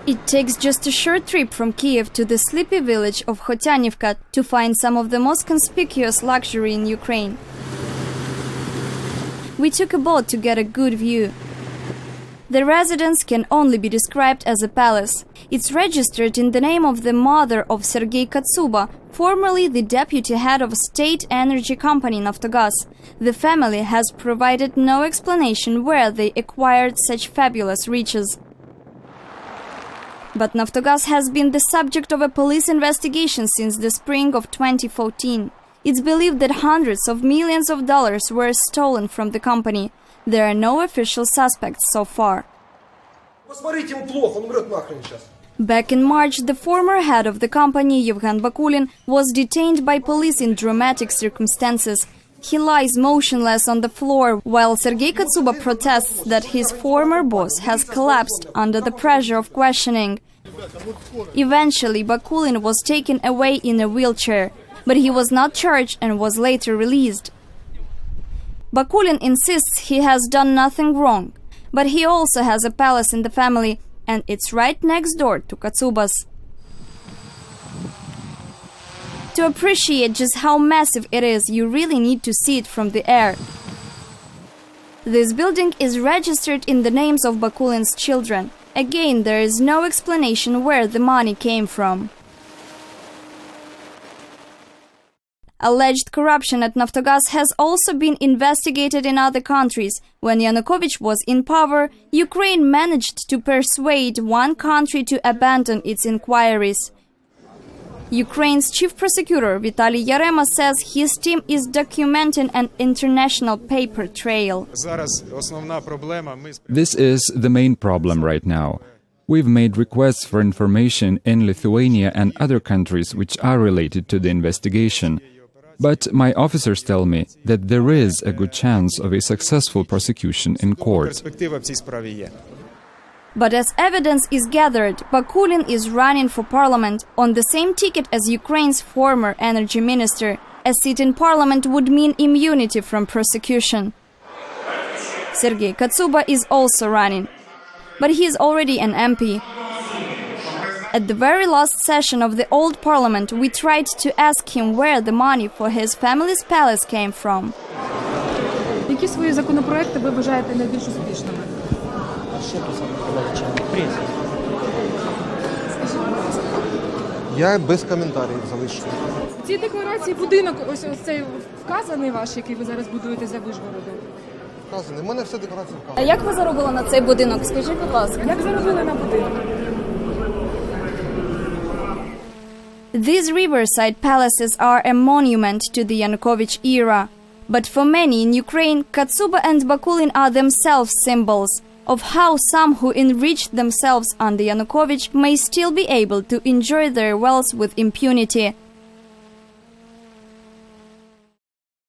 It takes just a short trip from Kiev to the sleepy village of Hotianivka to find some of the most conspicuous luxury in Ukraine. We took a boat to get a good view. The residence can only be described as a palace. It's registered in the name of the mother of Sergei Katsuba, formerly the deputy head of state energy company Naftogaz. The family has provided no explanation where they acquired such fabulous riches. But Naftogaz has been the subject of a police investigation since the spring of 2014. It's believed that hundreds of millions of dollars were stolen from the company. There are no official suspects so far. Back in March, the former head of the company, Yevgen Bakulin, was detained by police in dramatic circumstances. He lies motionless on the floor, while Sergei Katsuba protests that his former boss has collapsed under the pressure of questioning. Eventually, Bakulin was taken away in a wheelchair, but he was not charged and was later released. Bakulin insists he has done nothing wrong, but he also has a palace in the family, and it's right next door to Katsuba's. To appreciate just how massive it is, you really need to see it from the air. This building is registered in the names of Bakulin's children. Again, there is no explanation where the money came from. Alleged corruption at Naftogaz has also been investigated in other countries. When Yanukovych was in power, Ukraine managed to persuade one country to abandon its inquiries. Ukraine's chief prosecutor Vitaly Yarema says his team is documenting an international paper trail. This is the main problem right now. We've made requests for information in Lithuania and other countries which are related to the investigation. But my officers tell me that there is a good chance of a successful prosecution in court. But as evidence is gathered, Bakulin is running for parliament on the same ticket as Ukraine's former energy minister. A seat in parliament would mean immunity from prosecution. Sergei Katsuba is also running, but he is already an MP. At the very last session of the old parliament, we tried to ask him where the money for his family's palace came from. Які свої законопроекти ви вважаєте найбільш успішними? Я без коментарів залишу. В цій декларації будинок, ось цей вказаний ваш, який ви зараз будуєте за Вишгородом? Вказаний. У мене все декларація А вказана. як ви заробили на цей будинок? Скажіть, будь ласка. Як заробили на будинок? These riverside palaces are a monument to the Yanukovych era. But for many in Ukraine, Katsuba and Bakulin are themselves symbols of how some who enriched themselves under Yanukovych may still be able to enjoy their wealth with impunity.